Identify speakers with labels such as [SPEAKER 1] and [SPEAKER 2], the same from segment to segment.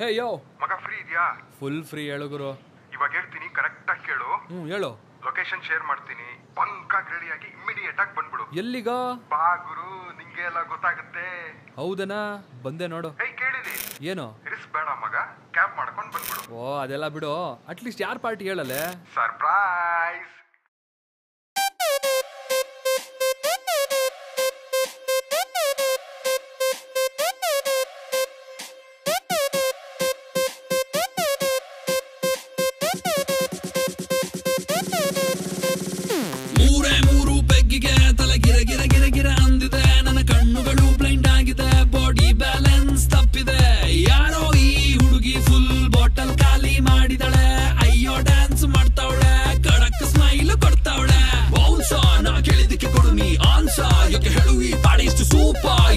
[SPEAKER 1] ಹೇ ಯೋ
[SPEAKER 2] ಮಗ ಫ್ರೀ ಇದೆಯಾ?
[SPEAKER 1] Full free ಹೇಳು ಗುರು.
[SPEAKER 2] ಇವಾಗ ಹೇಳ್ತೀನಿ, ಕರೆಕ್ಟ್ ಆಗಿ ಕೇಳು.
[SPEAKER 1] ಹೇಳು.
[SPEAKER 2] ಲೊಕೇಶನ್ ಶೇರ್ ಮಾಡ್ತೀನಿ, ಪಂಕಾಗಿ ರೆಡಿಯಾಗಿ ಇಮಿಡಿಯೇಟ್ ಆಗಿ ಬಂದ್ಬಿಡು.
[SPEAKER 1] ಎಲ್ಲಿಗ?
[SPEAKER 2] ಬಾ ಗುರು, ನಿಂಗೆ ಎಲ್ಲ ಗೊತ್ತಾಗುತ್ತೆ.
[SPEAKER 1] ಹೌದನಾ? ಬಂದೆ ನೋಡು.
[SPEAKER 2] ಕೇಳಿದಿ?
[SPEAKER 1] ಏನು?
[SPEAKER 2] ರಿಸ್ಕ್ ಬೇಡ ಮಗ, ಕ್ಯಾಬ್ ಮಾಡ್ಕೊಂಡು ಬಂದ್ಬಿಡು.
[SPEAKER 1] ಓ ಅದೆಲ್ಲ ಬಿಡು, ಅಟ್ಲೀಸ್ಟ್ ಯಾರ್ ಪಾರ್ಟಿ ಹೇಳಲೆ?
[SPEAKER 2] ಸರ್ಪ್ರೈಸ್.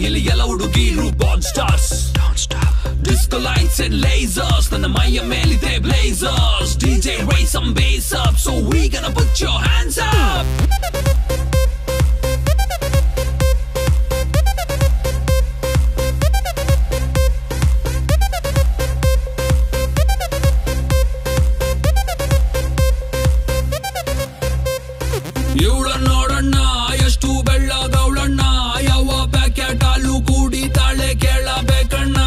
[SPEAKER 3] ಇಲ್ಲಿ ಎಲ್ಲ ಹುಡುಗಿರು ಬಾನ್ stars, disco lights and lasers, ನನ್ನ ಮೈಯ ಮೇಲಿದೆ blazers. DJ raise some bass up, so we gonna put your hands up. ಇವಳ ನೋಡಣ್ಣ ಎಷ್ಟು ಬೆಳ್ಳಗವಳಣ್ಣ, ಯಾವ ಪ್ಯಾಕೆಟ್ ಹಾಲು ಕುಡಿತಾಳೆ ಕೇಳಬೇಕಣ್ಣ.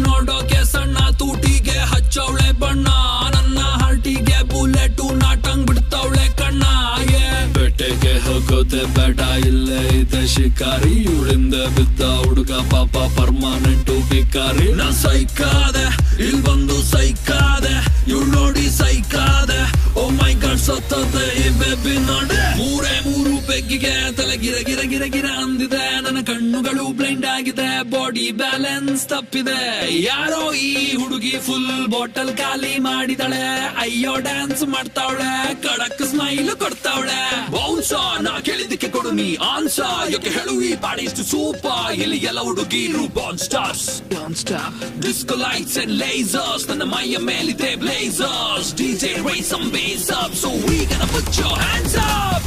[SPEAKER 3] ನೋಡೋಕೆ ಸಣ್ಣ, ತೂಟಿಗೆ ಹಚ್ಚವಳೆ ಬಣ್ಣ, ನನ್ನ ಹಾರ್ಟಿಗೆ ಬುಲೆಟ್ ನಾಟಂಗ್ ಬಿಡ್ತವಳೆ ಕಣ್ಣ. ಬೆಟ್ಟೆಗೆ ಹೋಗೋದೆ ಬೇಡ, ಇಲ್ಲೇ ಇದೆ ಶಿಕಾರಿ. ಇವಳಿಂದ ಬಿದ್ದ ಹುಡುಗ ಪಾಪ ಪರ್ಮನೆಂಟು ಭಿಕಾರಿ. ನಾ ಸೈಕಾದೆ, ಇಲ್ಲಿ ಬಂದು ಸೈಕಾದೆ, ಇವಳು ನೋಡಿ ಸೈಕಾದೆ. ಓ ಮೈ ಗಾಡ್ ಸತ್ತದೆ ಈ ಬೇಬಿ ನೋಡೆ. ಮೂರು ಬೆಗ್ಗಿಗೆ ತಲೆ ಗಿರ ಗಿರ ಗಿರ ಗಿರ ಅಂದಿದೆ, ನನ್ನ ಕಣ್ಣುಗಳು ಬ್ಲೈಂಡ್ ಆಗಿದೆ, ಬಾಡಿ ಬ್ಯಾಲೆನ್ಸ್ ತಪ್ಪಿದೆ. ಯಾರೋ ಈ ಹುಡುಗಿ ಫುಲ್ ಬಾಟಲ್ ಖಾಲಿ ಮಾಡಿದಳೆ, ಅಯ್ಯೋ ಡ್ಯಾನ್ಸ್ ಮಾಡ್ತಾವಳೆ, ಕಡಕ್ ಸ್ಮೈಲ್ ಕೊಡ್ತಾವಳೆ. ಬೌನ್ಸ ನಾ ಕೇಳಿದಕ್ಕೆ ಕೊಡು ನೀ ಆನ್ಸ, ಯಾಕೆ ಹೇಳು ಈ ಬಾಡಿ ಇಷ್ಟು ಸೂಪರ್. ಇಲ್ಲಿ ಎಲ್ಲ ಹುಡುಗಿರು ಬಾನ್ stars, disco lights and lasers, ನನ್ನ ಮೈಯ ಮೇಲಿದೆ blazers. DJ raise some bass up, so we gonna put your hands up.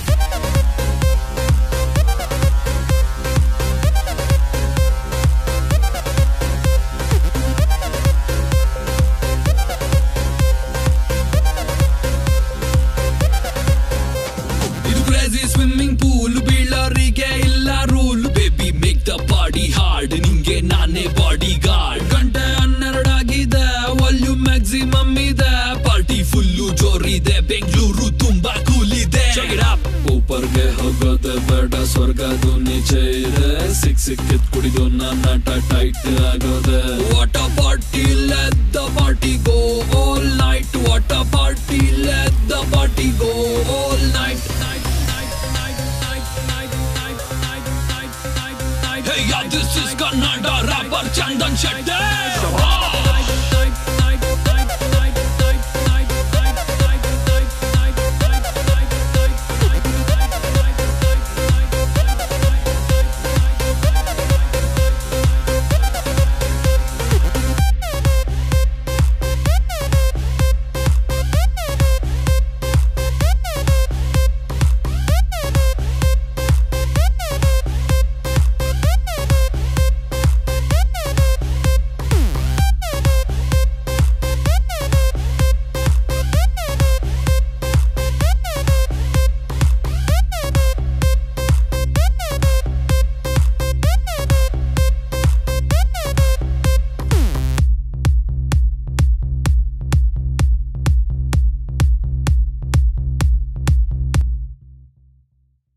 [SPEAKER 3] ಇದು ಕ್ರೇಜಿ ಸ್ವಿಮ್ಮಿಂಗ್ ಪೂಲ್, ಬೀಳರಿಗೆ ಇಲ್ಲ rule. Baby make the party hard, ನಿಂಗೆ ನಾನೇ ಬಾಡಿ ಗಾರ್ಡ್. ಗಂಟೆ 12 ಆಗಿದೆ, ವಾಲ್ಯೂಮ್ ಮ್ಯಾಕ್ಸಿಮಮ್ ಇದೆ, ಪಾರ್ಟಿ ಫುಲ್ಲು ಜೋರಿದೆ, ಬೆಂಗಳೂರು ತುಂಬಾ ಕೂಲ್ ಇದೆ. ಊಪರ್ಗೆ ಹೋಗೋದೆ ಬೇಡ, ಸ್ವರ್ಗದು ನಿಚೆ ಇದೆ, ಸಿಕ್ಕಿದ್ ಕುಡಿದು ನನ್ನ ಟೈಟ್ ಆಗೋದೆ. What a party, let the party go all night. What a party, let the party go all night. Hey, yeah, this is Kannada rapper Chandan Shetty.